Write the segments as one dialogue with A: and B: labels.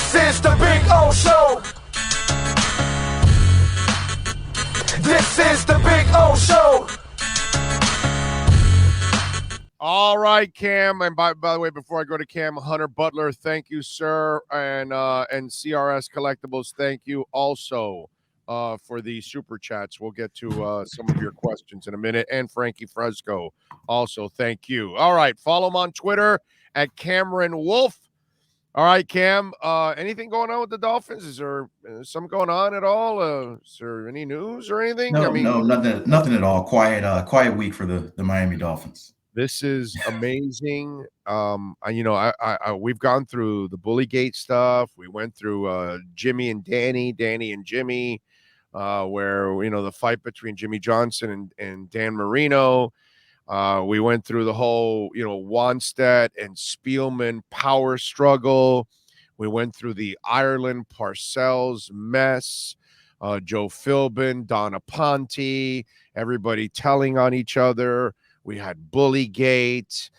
A: This is the Big O Show. This is the Big O Show.
B: All right, Cam. And by the way, before I go to Cam, Hunter Butler, thank you, sir. And CRS Collectibles, thank you also for the super chats. We'll get to some of your questions in a minute. And Frankie Fresco, also, thank you. All right, follow him on Twitter at Cameron Wolfe. All right, Cam, anything going on with the Dolphins? Is there something going on at all? Is there any news or anything?
C: No, nothing at all. Quiet week for the Miami Dolphins.
B: This is amazing. We've gone through the Bullygate stuff. We went through Jimmy and Danny and Jimmy, where the fight between Jimmy Johnson and Dan Marino. We went through the whole Wanstead and Spielman power struggle. We went through the Ireland Parcells mess. Joe Philbin, Donna Ponte, everybody telling on each other. We had Bullygate.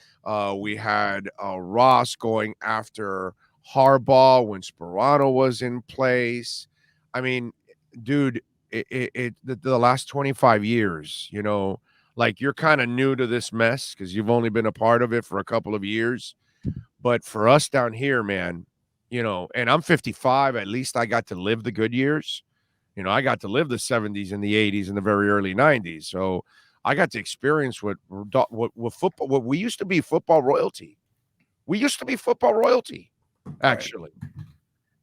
B: We had Ross going after Harbaugh when Sperano was in place. I mean, dude, the last 25 years, you're kind of new to this mess because you've only been a part of it for a couple of years. But for us down here, man, and I'm 55, at least I got to live the good years. I got to live the 70s and the 80s and the very early 90s. So I got to experience what football, what we used to be football royalty. We used to be football royalty, actually.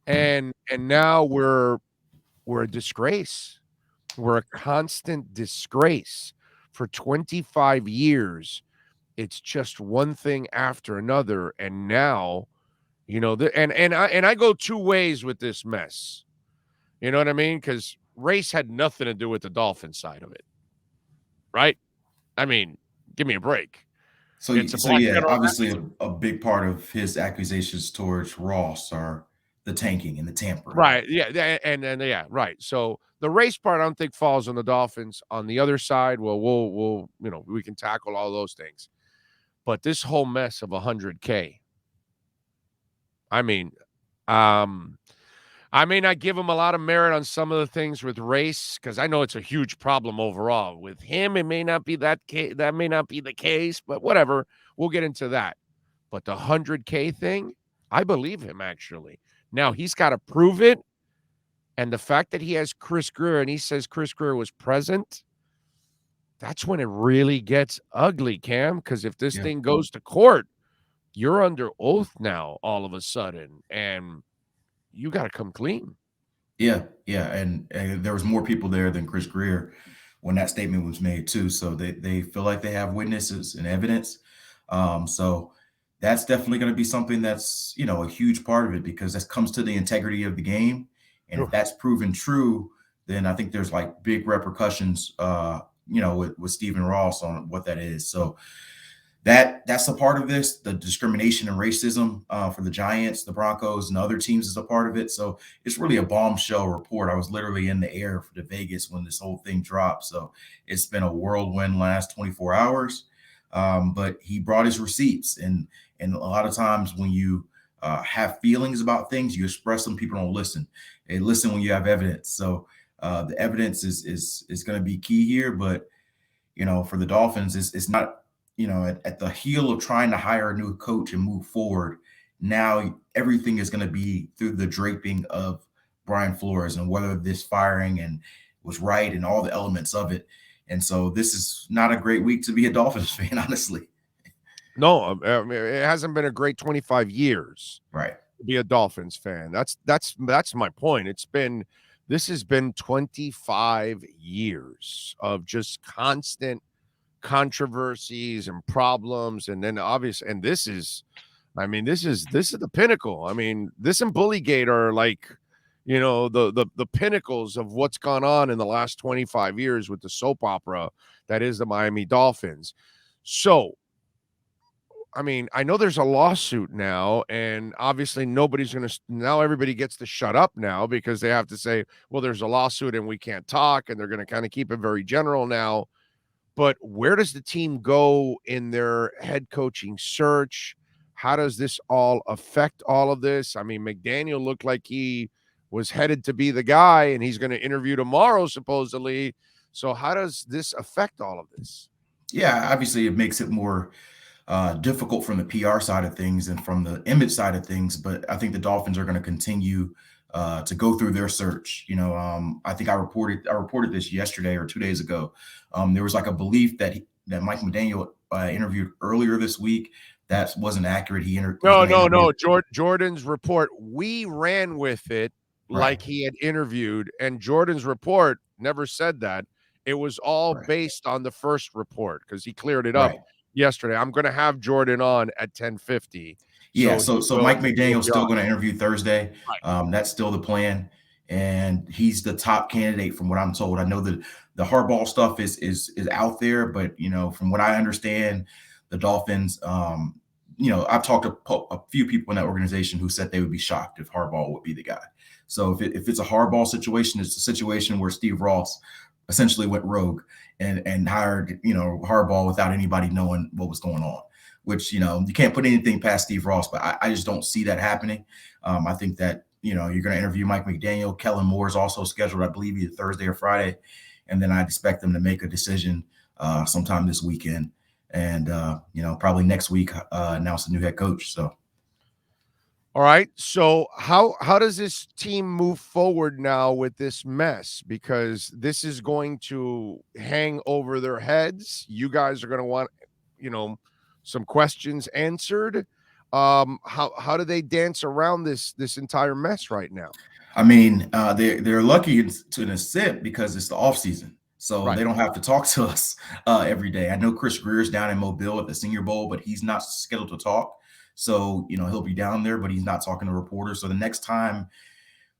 B: And now we're a disgrace. We're a constant disgrace. For 25 years, it's just one thing after another. And now, I go two ways with this mess. You know what I mean? Because race had nothing to do with the Dolphin side of it. Right? I mean, give me a break.
C: So obviously a big part of his accusations towards Ross are the tanking and the tampering.
B: Right. Yeah. And right. So the race part, I don't think falls on the Dolphins. On the other side, well, we'll we can tackle all those things. But this whole mess of 100K, I mean, I may not give him a lot of merit on some of the things with race because I know it's a huge problem overall. With him, it may not be that may not be the case, but whatever. We'll get into that. But the 100K thing, I believe him, actually. Now, he's got to prove it. And the fact that he has Chris Greer and he says Chris Greer was present, that's when it really gets ugly, Cam, because if this thing goes to court, you're under oath now all of a sudden. And you got to come clean.
C: Yeah. And there was more people there than Chris Greer when that statement was made too. So they feel like they have witnesses and evidence. So that's definitely going to be something that's, a huge part of it because that comes to the integrity of the game. And if that's proven true, then I think there's like big repercussions, with Stephen Ross on what that is. So that's a part of this. The discrimination and racism for the Giants, the Broncos, and other teams is a part of it. So it's really a bombshell report. I was literally in the air for the Vegas when this whole thing dropped. So it's been a whirlwind last 24 hours. But he brought his receipts. And a lot of times when you have feelings about things, you express them, people don't listen. They listen when you have evidence. So the evidence is going to be key here. But, for the Dolphins, it's not, at the heel of trying to hire a new coach and move forward, now everything is going to be through the draping of Brian Flores and whether this firing and was right and all the elements of it. And so this is not a great week to be a Dolphins fan, honestly.
B: No, I mean, it hasn't been a great 25 years.
C: Right.
B: To be a Dolphins fan. That's my point. This has been 25 years of just constant controversies and problems, and then this is the pinnacle. I mean, this and Bullygate are like, the pinnacles of what's gone on in the last 25 years with the soap opera that is the Miami Dolphins. So, I mean, I know there's a lawsuit now, and obviously now everybody gets to shut up now because they have to say, well, there's a lawsuit and we can't talk, and they're going to kind of keep it very general now. But where does the team go in their head coaching search? How does this all affect all of this? I mean, McDaniel looked like he was headed to be the guy, and he's going to interview tomorrow, supposedly. So how does this affect all of this?
C: Yeah, obviously it makes it more difficult from the PR side of things and from the image side of things. But I think the Dolphins are going to continue to go through their search. I think I reported this yesterday or 2 days ago. There was like a belief that Mike McDaniel interviewed earlier this week. That wasn't accurate.
B: No. Jordan's report, we ran with it like
C: Right.
B: he had interviewed, and Jordan's report never said that. It was all
C: Right.
B: based on the first report because he cleared it up
C: Right.
B: yesterday. I'm going to have Jordan on at 10:50.
C: Yeah,
B: So
C: so Mike McDaniel's
B: be on.
C: still going to interview Thursday.
B: Right.
C: That's still the plan, and he's the top candidate from what I'm told. I know that the hardball stuff is out there, but from what I understand, the Dolphins. I've talked to a few people in that organization who said they would be shocked if Harbaugh would be the guy. So if it's a hardball situation, it's a situation where Steve Ross essentially went rogue and hired Harbaugh without anybody knowing what was going on. Which you can't put anything past Steve Ross, but I just don't see that happening. I think that you're going to interview Mike McDaniel. Kellen Moore is also scheduled, I believe, either Thursday or Friday, and then I'd expect them to make a decision sometime this weekend, and probably next week announce a new head coach. So,
B: all right. So how does this team move forward now with this mess? Because this is going to hang over their heads. You guys are going to want, some questions answered. How do they dance around this entire mess right now?
C: I mean, they're lucky to an extent because it's the off season, so
B: Right.
C: they don't have to talk to us every day. I know Chris Greer's down in Mobile at the Senior Bowl, but he's not scheduled to talk. So he'll be down there, but he's not talking to reporters. So the next time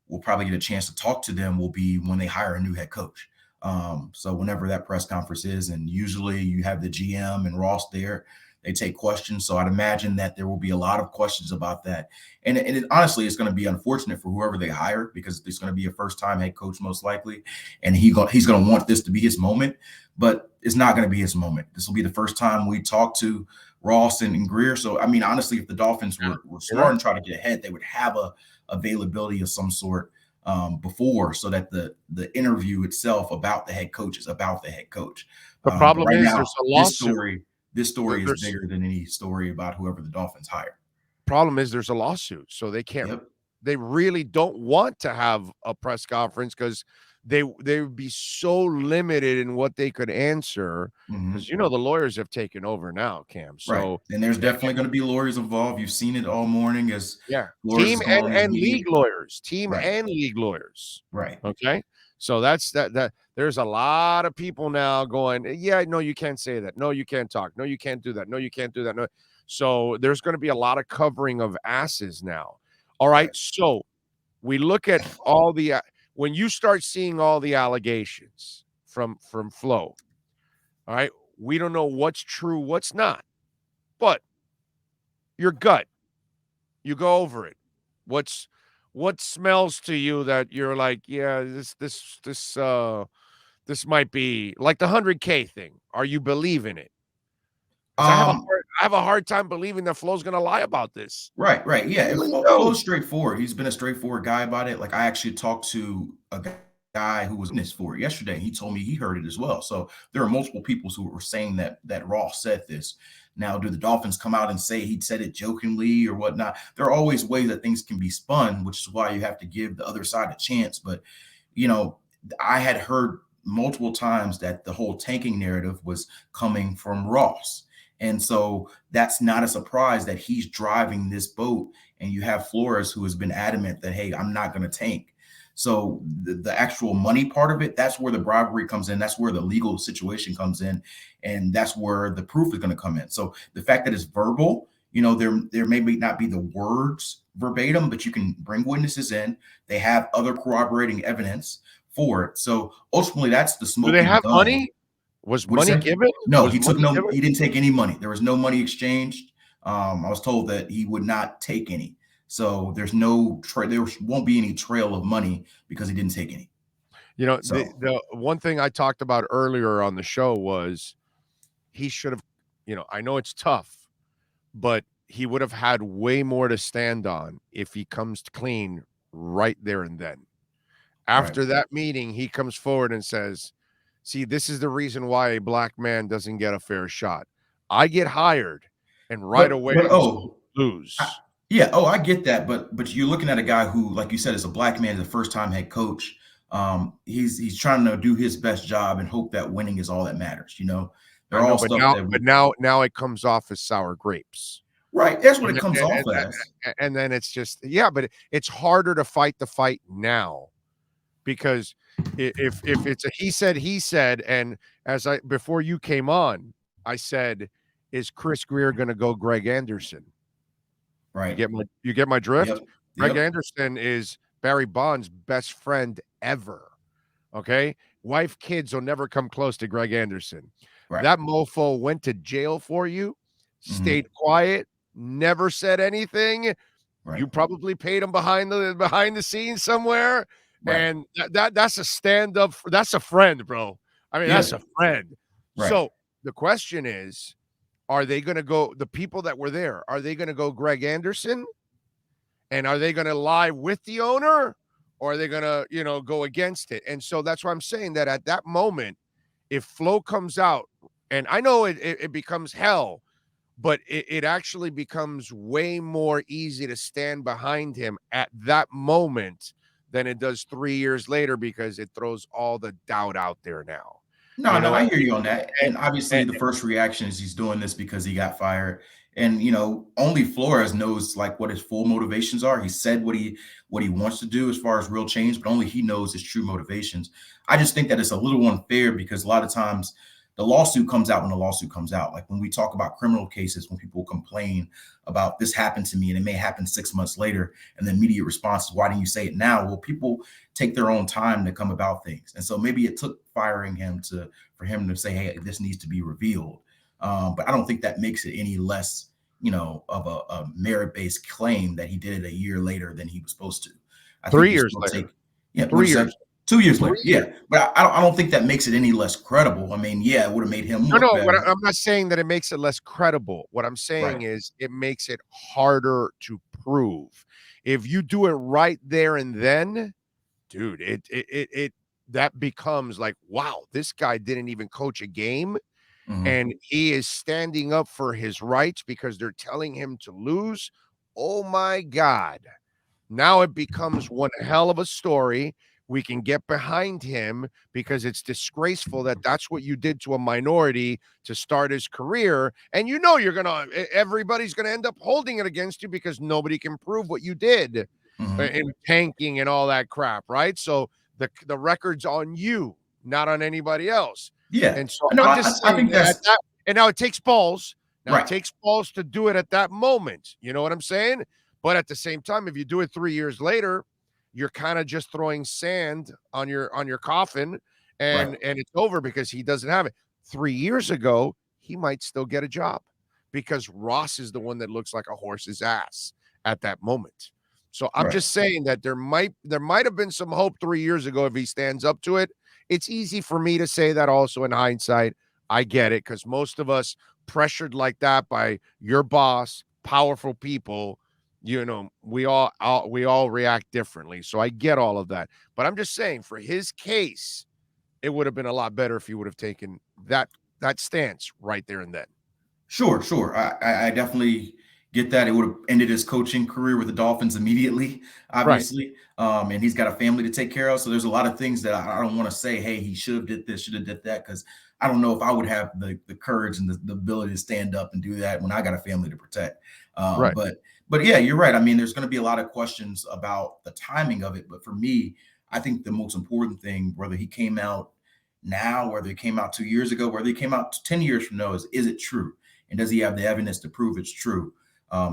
C: we'll probably get a chance to talk to them will be when they hire a new head coach. So whenever that press conference is, and usually you have the GM and Ross there. They take questions. So I'd imagine that there will be a lot of questions about that. And honestly, it's going to be unfortunate for whoever they hire because it's going to be a first-time head coach most likely. And he's going to want this to be his moment, but it's not going to be his moment. This will be the first time we talk to Ross and Greer. So, I mean, honestly, if the Dolphins were smart and try to get ahead, they would have a availability of some sort before, so that the interview itself about the head coach is about the head coach.
B: The problem
C: right
B: is
C: now,
B: there's a lawsuit.
C: This story is bigger than any story about whoever the Dolphins hire.
B: Problem is there's a lawsuit, so they can't.
C: Yep.
B: They really don't want to have a press conference because they would be so limited in what they could answer because the lawyers have taken over now, Cam. So
C: right, and there's definitely going to be lawyers involved. You've seen it all morning as
B: team and league lawyers, and league lawyers.
C: Right.
B: Okay. So that's that there's a lot of people now going, yeah, no, you can't say that. No, you can't talk. No, you can't do that. No, you can't do that. No. So there's going to be a lot of covering of asses now. All right. So we look at all the when you start seeing all the allegations from Flo. All right. We don't know what's true, what's not. But your gut, you go over it. What smells to you that you're like, yeah, this might be like the 100K thing. Are you believing it? I have a hard time believing that Flo's going to lie about this.
C: Right. Yeah. Flo's straightforward. He's been a straightforward guy about it. Like I actually talked to a guy who was in this for it yesterday. He told me he heard it as well. So there are multiple people who were saying that Ross said this. Now, do the Dolphins come out and say he said it jokingly or whatnot? There are always ways that things can be spun, which is why you have to give the other side a chance. But, I had heard multiple times that the whole tanking narrative was coming from Ross. And so that's not a surprise that he's driving this boat. And you have Flores, who has been adamant that, hey, I'm not going to tank. So the actual money part of it, that's where the bribery comes in. That's where the legal situation comes in. And that's where the proof is going to come in. So the fact that it's verbal, there may not be the words verbatim, but you can bring witnesses in. They have other corroborating evidence for it. So ultimately, that's the smoking gun.
B: Do they have money? Was money given?
C: No, he didn't take any money. There was no money exchanged. I was told that he would not take any. So there's there won't be any trail of money because he didn't take any.
B: The one thing I talked about earlier on the show was he should have, I know it's tough, but he would have had way more to stand on if he comes clean right there and then. After that meeting, he comes forward and says, see, this is the reason why a black man doesn't get a fair shot. I get hired, and right away lose.
C: I get that, but you're looking at a guy who, like you said, is a black man, the first time head coach. He's trying to do his best job and hope that winning is all that matters. You know,
B: but now it comes off as sour grapes.
C: Right, that's what it comes off as.
B: And then it's just but it's harder to fight the fight now. Because if it's a he said, and before you came on, I said, is Chris Grier going to go Greg Anderson?
C: Right.
B: You get my drift?
C: Yep.
B: Greg Anderson is Barry Bonds' best friend ever. Okay? Wife, kids will never come close to Greg Anderson.
C: Right.
B: That mofo went to jail for you, stayed quiet, never said anything. Right. You probably paid him behind the scenes somewhere. Right. And that's a stand-up. That's a friend, bro. I mean, that's a friend. Right. So the question is, are they going to go, the people that were there, are they going to go Greg Anderson? And are they going to lie with the owner? Or are they going to, go against it? And so that's why I'm saying that at that moment, if Flo comes out, and I know it becomes hell, but it actually becomes way more easy to stand behind him at that moment than it does 3 years later, because it throws all the doubt out there now.
C: No, I hear you on that. And obviously the first reaction is he's doing this because he got fired. And, only Flores knows like what his full motivations are. He said what he wants to do as far as real change, but only he knows his true motivations. I just think that it's a little unfair because a lot of times the lawsuit comes out when the lawsuit comes out. Like when we talk about criminal cases, when people complain about this happened to me and it may happen 6 months later, and the immediate response is, why didn't you say it now? Well, people take their own time to come about things. And so maybe it took firing him for him to say, hey, this needs to be revealed. But I don't think that makes it any less, of a merit-based claim that he did it a year later than he was supposed to.
B: 3 years later.
C: 3 years. 2 years later, yeah. But I don't think that makes it any less credible. I mean, yeah, it would have made him look better.
B: I'm not saying that it makes it less credible. What I'm saying is it makes it harder to prove. If you do it right there and then, dude, it that becomes like, wow, this guy didn't even coach a game. And he is standing up for his rights because they're telling him to lose. Oh my God. Now it becomes one hell of a story. We can get behind him because it's disgraceful that that's what you did to a minority to start his career. And everybody's going to end up holding it against you because nobody can prove what you did in tanking and all that crap, right? So the record's on you, not on anybody else.
C: Yeah.
B: And so I'm just saying, I think that and now it takes balls. It takes balls to do it at that moment. You know what I'm saying? But at the same time, if you do it 3 years later, you're kind of just throwing sand on your coffin, and it's over because he doesn't have it. 3 years ago, he might still get a job because Ross is the one that looks like a horse's ass at that moment. So I'm just saying that there might have been some hope 3 years ago if he stands up to it. It's easy for me to say that also in hindsight. I get it because most of us pressured like that by your boss, powerful people, we all react differently. So I get all of that. But I'm just saying for his case, it would have been a lot better if he would have taken that stance right there and then.
C: Sure. I definitely get that. It would have ended his coaching career with the Dolphins immediately, obviously. And he's got a family to take care of. So there's a lot of things that I don't want to say, hey, he should have did this, should have did that, because I don't know if I would have the courage and the ability to stand up and do that when I got a family to protect. But yeah, you're right. I mean, there's going to be a lot of questions about the timing of it. But for me, I think the most important thing, whether he came out now, whether he came out 2 years ago, whether he came out 10 years from now, is it true? And does he have the evidence to prove it's true?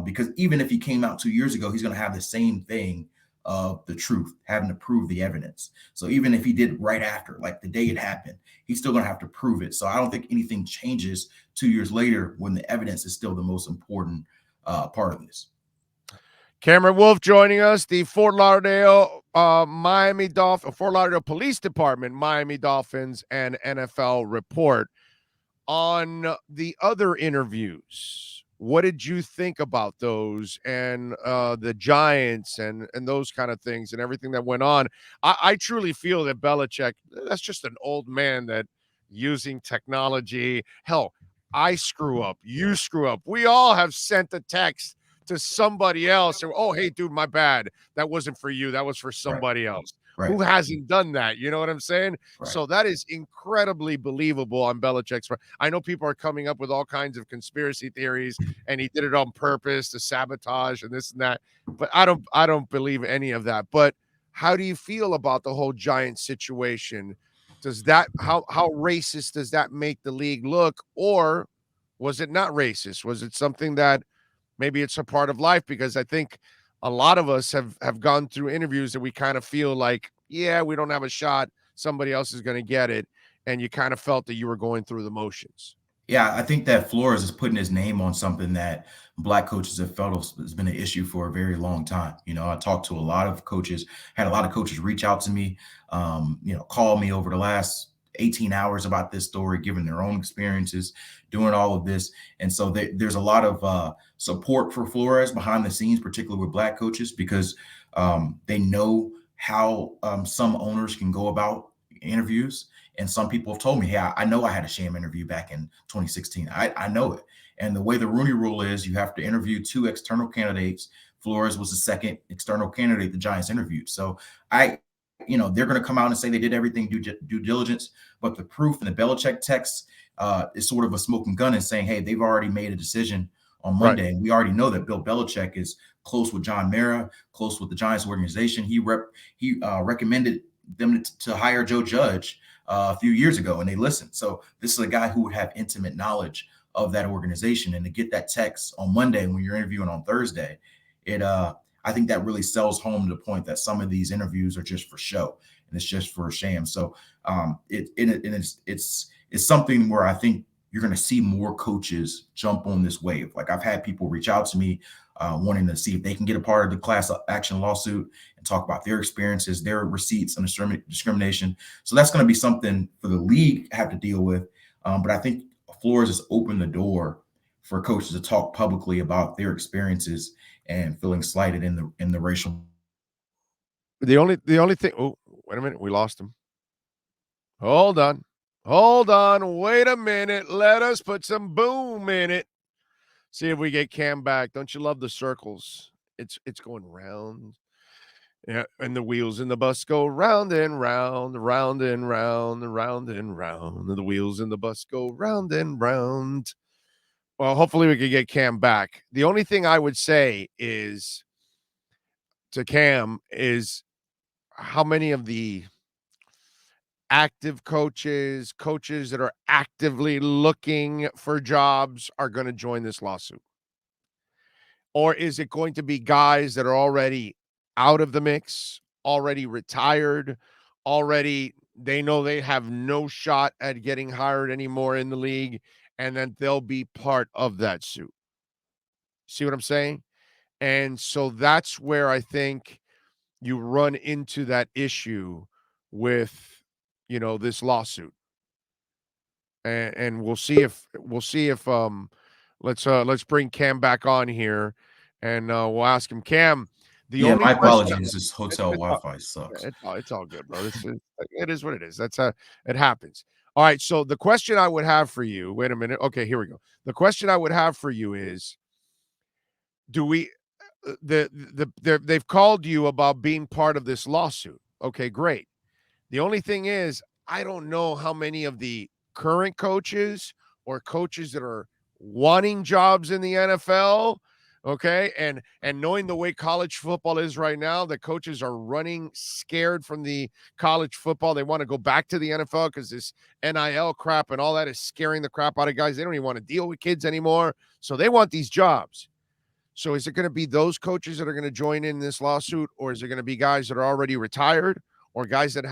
C: Because even if he came out 2 years ago, he's going to have the same thing of the truth, having to prove the evidence. So even if he did right after, like the day it happened, he's still going to have to prove it. So I don't think anything changes 2 years later when the evidence is still the most important part of this.
B: Cameron Wolfe joining us, the Fort Lauderdale Fort Lauderdale Police Department, Miami Dolphins and NFL report. On the other interviews, What did you think about those and the Giants and those kind of things and everything that went on? I truly feel that Belichick, that's just an old man that using technology. Hell, I screw up, you screw up. We all have sent a text to somebody else and, oh, hey, dude, my bad. That wasn't for you. That was for somebody else.
C: Right.
B: Who hasn't done that? You know what I'm saying?
C: Right.
B: So that is incredibly believable on Belichick's part. I know people are coming up with all kinds of conspiracy theories, and he did it on purpose to sabotage and this and that. But I don't believe any of that. But how do you feel about the whole Giants situation? Does that how racist does that make the league look, or was it not racist? Was it something that maybe it's a part of life? Because I think a lot of us have gone through interviews that we kind of feel like, yeah, we don't have a shot. Somebody else is going to get it. And you kind of felt that you were going through the motions.
C: Yeah, I think that Flores is putting his name on something that black coaches have felt has been an issue for a very long time. You know, I talked to a lot of coaches, had a lot of coaches reach out to me, call me over the last 18 hours about this story, giving their own experiences, doing all of this. And so there's a lot of support for Flores behind the scenes, particularly with black coaches, because they know how some owners can go about interviews. And some people have told me, hey, I know I had a sham interview back in 2016. I know it. And the way the Rooney Rule is, you have to interview 2 external candidates. Flores was the second external candidate the Giants interviewed. So they're going to come out and say they did everything due diligence, but the proof in the Belichick text is sort of a smoking gun and saying, hey, they've already made a decision on Monday. Right. And we already know that Bill Belichick is close with John Mara, close with the Giants organization. He recommended them to hire Joe Judge a few years ago, and they listened. So this is a guy who would have intimate knowledge of that organization, and to get that text on Monday when you're interviewing on Thursday, I think that really sells home to the point that some of these interviews are just for show and it's just for a sham. So it's something where I think you're going to see more coaches jump on this wave. Like, I've had people reach out to me wanting to see if they can get a part of the class action lawsuit and talk about their experiences, their receipts and discrimination. So that's going to be something for the league to have to deal with. But I think Flores has opened the door for coaches to talk publicly about their experiences and feeling slighted in the racial.
B: The only thing. Oh, wait a minute, we lost him. Hold on, wait a minute. Let us put some boom in it. See if we get Cam back. Don't you love the circles? It's going round. Yeah, and the wheels in the bus go round and round, round and round, round and round. And the wheels in the bus go round and round. Well, hopefully we can get Cam back. The only thing I would say is to Cam is how many of the active coaches that are actively looking for jobs are going to join this lawsuit? Or is it going to be guys that are already out of the mix, already retired, already they know they have no shot at getting hired anymore in the league, and then they'll be part of that suit? See what I'm saying? And so that's where I think you run into that issue with, this lawsuit. And we'll see if let's bring Cam back on here, and we'll ask him. Cam,
C: my apologies. This hotel Wi-Fi sucks.
B: It's all good, bro. It is what it is. That's it happens. All right. So the question I would have for you. Wait a minute. Okay, here we go. The question I would have for you is: do we? They've called you about being part of this lawsuit. Okay, great. The only thing is, I don't know how many of the current coaches or coaches that are wanting jobs in the NFL, okay, and knowing the way college football is right now, the coaches are running scared from the college football. They want to go back to the NFL because this NIL crap and all that is scaring the crap out of guys. They don't even want to deal with kids anymore, so they want these jobs. So is it going to be those coaches that are going to join in this lawsuit, or is it going to be guys that are already retired, or guys that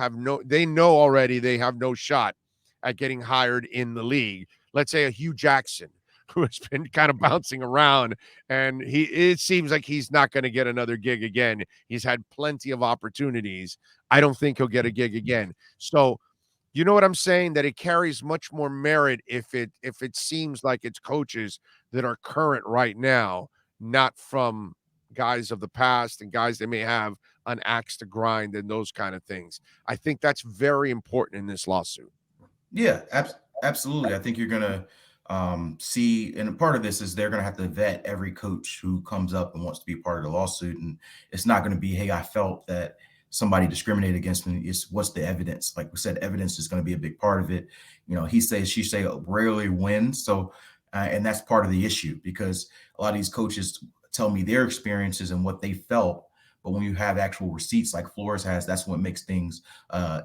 B: they know already they have no shot at getting hired in the league? Let's say a Hugh Jackson, who has been kind of bouncing around, and it seems like he's not going to get another gig again. He's had plenty of opportunities. I don't think he'll get a gig again. So You know what I'm saying? That it carries much more merit if it seems like it's coaches that are current right now, not from guys of the past and guys that may have an axe to grind and those kind of things. I think that's very important in this lawsuit.
C: Yeah, absolutely. I think you're gonna see, and a part of this is they're gonna have to vet every coach who comes up and wants to be part of the lawsuit, and it's not going to be, hey, I felt that somebody discriminated against me. It's what's the evidence? Like we said, evidence is going to be a big part of it. He says, she say, rarely wins. So, and that's part of the issue, because a lot of these coaches tell me their experiences and what they felt. But when you have actual receipts like Flores has, that's what makes things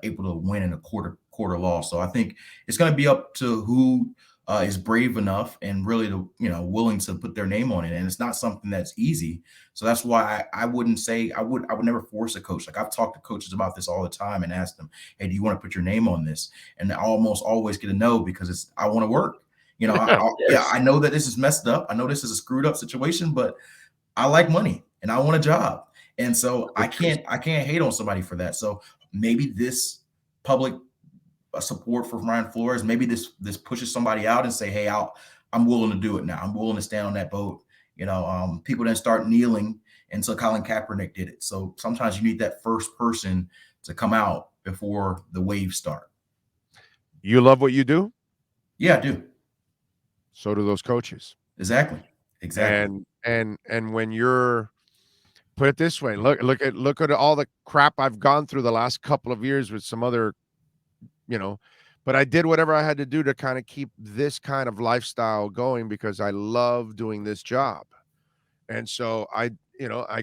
C: able to win in a quarter loss. So I think it's going to be up to who is brave enough and really willing to put their name on it. And it's not something that's easy. So that's why I wouldn't say I would never force a coach. Like, I've talked to coaches about this all the time and asked them, hey, do you want to put your name on this? And I almost always get a no, because I want to work. I know that this is messed up. I know this is a screwed up situation, but I like money and I want a job. And so I can't hate on somebody for that. So maybe this public support for Ryan Flores, maybe this pushes somebody out and say, hey, I'm willing to do it now. I'm willing to stand on that boat. People didn't start kneeling until Colin Kaepernick did it. So sometimes you need that first person to come out before the waves start.
B: You love what you do?
C: Yeah, I do.
B: So do those coaches.
C: Exactly.
B: And when you're, put it this way, look at all the crap I've gone through the last couple of years with some other, but I did whatever I had to do to kind of keep this kind of lifestyle going, because I love doing this job. And so I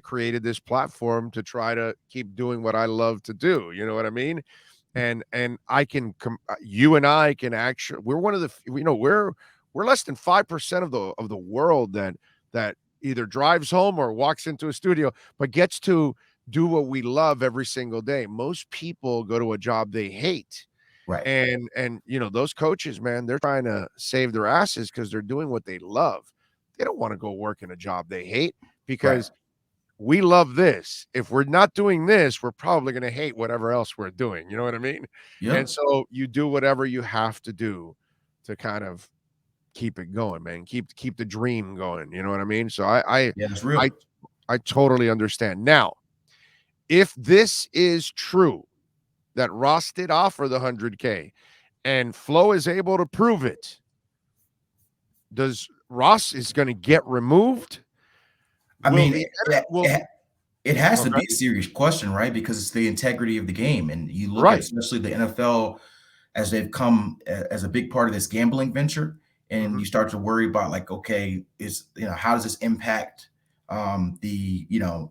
B: created this platform to try to keep doing what I love to do. You know what I mean? And I can you and I can actually, we're one of the, we're less than 5% of the world that either drives home or walks into a studio, but gets to do what we love every single day. Most people go to a job they hate.
C: Right.
B: And those coaches, man, they're trying to save their asses because they're doing what they love. They don't want to go work in a job they hate, because we love this. If we're not doing this, we're probably going to hate whatever else we're doing. You know what I mean?
C: Yep.
B: And so you do whatever you have to do to kind of keep it going, man. Keep the dream going. You know what I mean? So
C: it's real.
B: I totally understand. Now, if this is true, that Ross did offer the 100K and Flo is able to prove it, does Ross is going to get removed?
C: It has to be a serious question, right? Because it's the integrity of the game. And you look at especially the NFL, as they've come as a big part of this gambling venture, and you start to worry about, like, okay, how does this impact that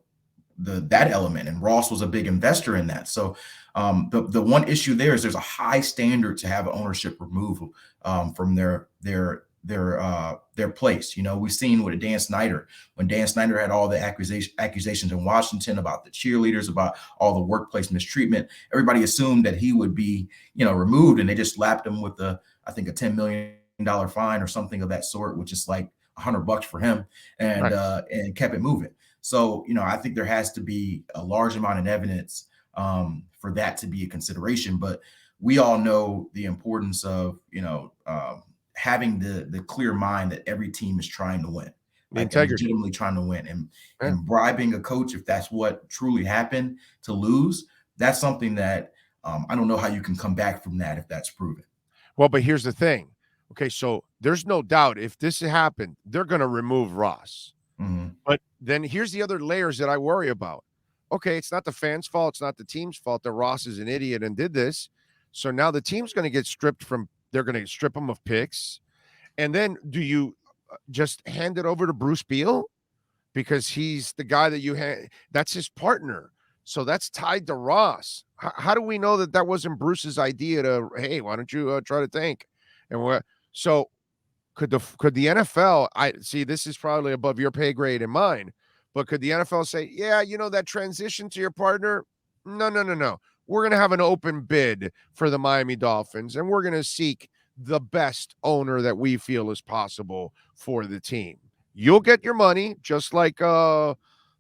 C: element? And Ross was a big investor in that. So the one issue there is there's a high standard to have ownership removal from their place. We've seen with Dan Snyder, when Dan Snyder had all the accusations in Washington about the cheerleaders, about all the workplace mistreatment, everybody assumed that he would be, removed, and they just slapped him with I think a $10 million fine or something of that sort, which is like $100 for him, and kept it moving. So, I think there has to be a large amount of evidence for that to be a consideration. But we all know the importance of, having the clear mind that every team is trying to win, legitimately trying to win, and bribing a coach, if that's what truly happened, to lose, that's something that I don't know how you can come back from that if that's proven.
B: Well, but here's the thing. Okay, so there's no doubt if this happened, they're going to remove Ross.
C: Mm-hmm.
B: But then here's the other layers that I worry about. Okay, it's not the fans' fault. It's not the team's fault that Ross is an idiot and did this. So now the team's going to get they're going to strip him of picks. And then do you just hand it over to Bruce Beal? Because he's the guy that that's his partner. So that's tied to Ross. How do we know that wasn't Bruce's idea to, hey, why don't you try to tank? And so could the NFL, I see this is probably above your pay grade and mine, but could the NFL say, yeah, that transition to your partner? No. We're going to have an open bid for the Miami Dolphins, and we're going to seek the best owner that we feel is possible for the team. You'll get your money, just like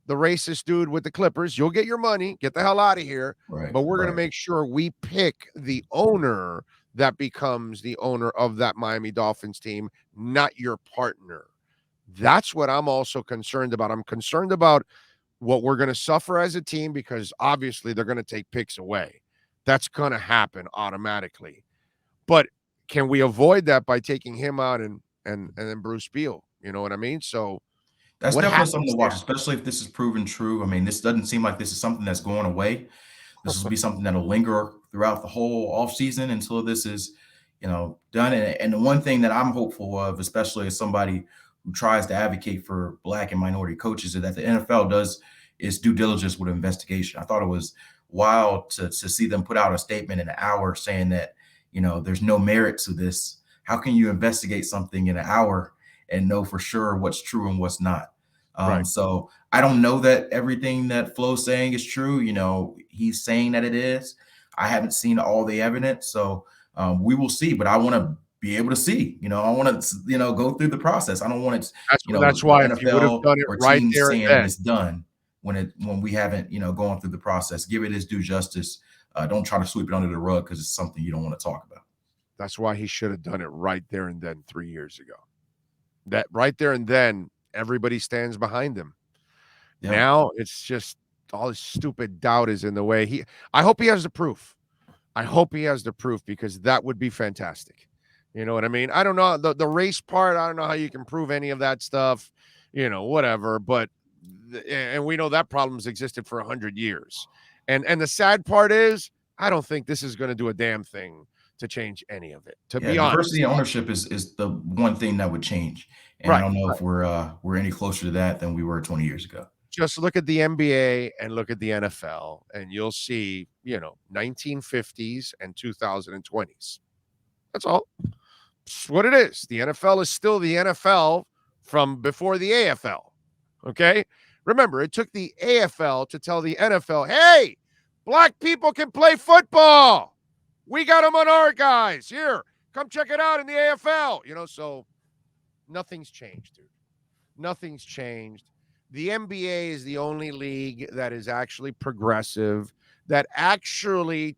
B: the racist dude with the Clippers. You'll get your money. Get the hell out of here.
C: Right.
B: But we're going to
C: Right.
B: make sure we pick the owner that becomes the owner of that Miami Dolphins team, not your partner. That's what I'm also concerned about. I'm concerned about what we're going to suffer as a team because obviously they're going to take picks away. That's going to happen automatically. But can we avoid that by taking him out and then Bruce Beal? You know what I mean? So
C: That's
B: what
C: definitely something
B: happens
C: to
B: there?
C: watch, especially if this is proven true. I mean, this doesn't seem like this is something that's going away. This will be something that'll linger throughout the whole offseason until this is, done. And the one thing that I'm hopeful of, especially as somebody who tries to advocate for Black and minority coaches, is that the NFL does its due diligence with investigation. I thought it was wild to see them put out a statement in an hour saying that, there's no merit to this. How can you investigate something in an hour and know for sure what's true and what's not?
B: Right.
C: So I don't know that everything that Flo's saying is true. He's saying that it is. I haven't seen all the evidence, so we will see. But I want to be able to see. I want to, go through the process. I don't want it,
B: That's
C: the
B: why if you would have
C: NFL
B: done it
C: or
B: right
C: teams
B: there and
C: saying that
B: then,
C: it's done when we haven't, gone through the process. Give it its due justice. Don't try to sweep it under the rug because it's something you don't want to talk about.
B: that's why he should have done it right there and then 3 years ago. That right there and then, everybody stands behind him.
C: Yeah.
B: Now it's just all this stupid doubt is in the way. I hope he has the proof. I hope he has the proof because that would be fantastic. You know what I mean? I don't know the race part. I don't know how you can prove any of that stuff, whatever. But and we know that problem's existed for 100 years. And the sad part is, I don't think this is going to do a damn thing to change any of it. To
C: Yeah,
B: be honest,
C: diversity of ownership is the one thing that would change. And I
B: right?
C: don't know if we're any closer to that than we were 20 years ago.
B: Just look at the NBA and look at the NFL, and you'll see, 1950s and 2020s. That's all. It's what it is. The NFL is still the NFL from before the AFL. Okay? Remember, it took the AFL to tell the NFL, hey, Black people can play football. We got them on our guys. Here, come check it out in the AFL. So nothing's changed, dude. Nothing's changed. The NBA is the only league that is actually progressive, that actually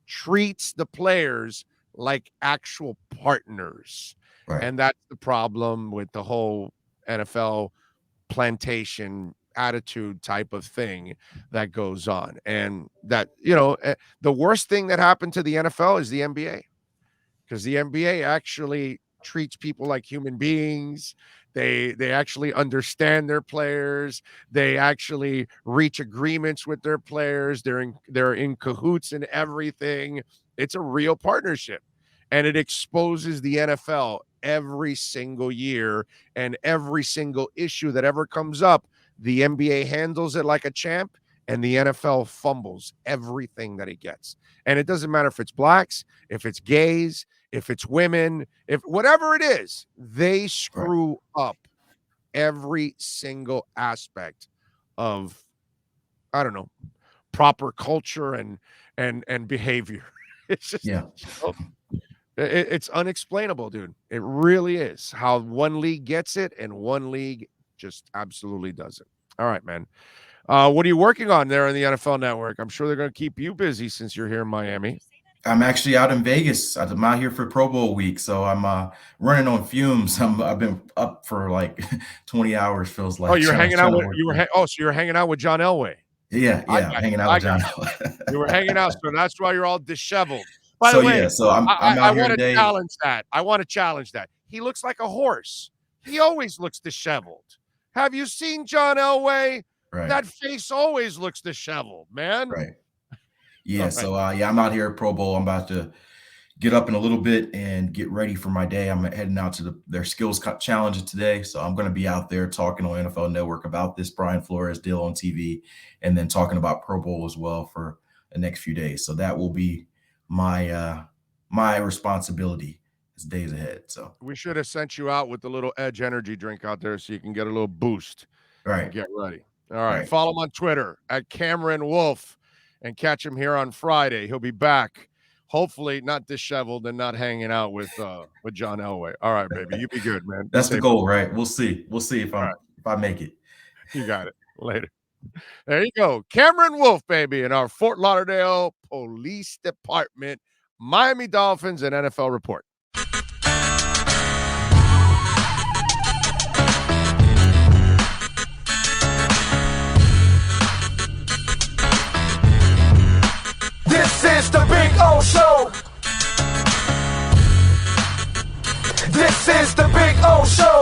B: treats the players like actual partners.
C: Right.
B: And that's the problem with the whole NFL plantation attitude type of thing that goes on. And that, the worst thing that happened to the NFL is the NBA, because the NBA actually treats people like human beings. They actually understand their players. They actually reach agreements with their players. They're in cahoots in everything. It's a real partnership, and it exposes the NFL every single year, and every single issue that ever comes up, the NBA handles it like a champ, and the NFL fumbles everything that it gets. And it doesn't matter if it's blacks, if it's gays, if it's women, if whatever it is, they screw up every single aspect of, I don't know, proper culture and behavior. It's just, it's unexplainable, dude. It really is how one league gets it and one league just absolutely doesn't. All right, man. What are you working on there on the NFL Network? I'm sure they're going to keep you busy since you're here in Miami.
C: I'm actually out in Vegas. I'm out here for Pro Bowl week, so I'm running on fumes. I've been up for like 20 hours. Feels like.
B: Oh, you're hanging out with so you're hanging out with John Elway.
C: Yeah, hanging out with John Elway.
B: You were hanging out, so that's why you're all disheveled. By the way,
C: so I'm out here today.
B: I want to challenge that. He looks like a horse. He always looks disheveled. Have you seen John Elway?
C: Right.
B: That face always looks disheveled, man.
C: Right. Yeah. Right. So I'm out here at Pro Bowl. I'm about to get up in a little bit and get ready for my day. I'm heading out to their skills challenge today. So I'm going to be out there talking on NFL Network about this Brian Flores deal on TV, and then talking about Pro Bowl as well for the next few days. So that will be my responsibility as days ahead. So
B: we should have sent you out with the little Edge energy drink out there so you can get a little boost.
C: Right.
B: Get ready. All right. Follow him on Twitter at Cameron Wolfe and catch him here on Friday. He'll be back, hopefully not disheveled and not hanging out with John Elway. All right, baby. You be good, man.
C: That's the goal, right? We'll see. We'll see if I make it.
B: You got it. Later. There you go. Cameron Wolfe, baby, in our Fort Lauderdale Police Department, Miami Dolphins, and NFL report.
A: This is the Big O Show. This is the Big O Show.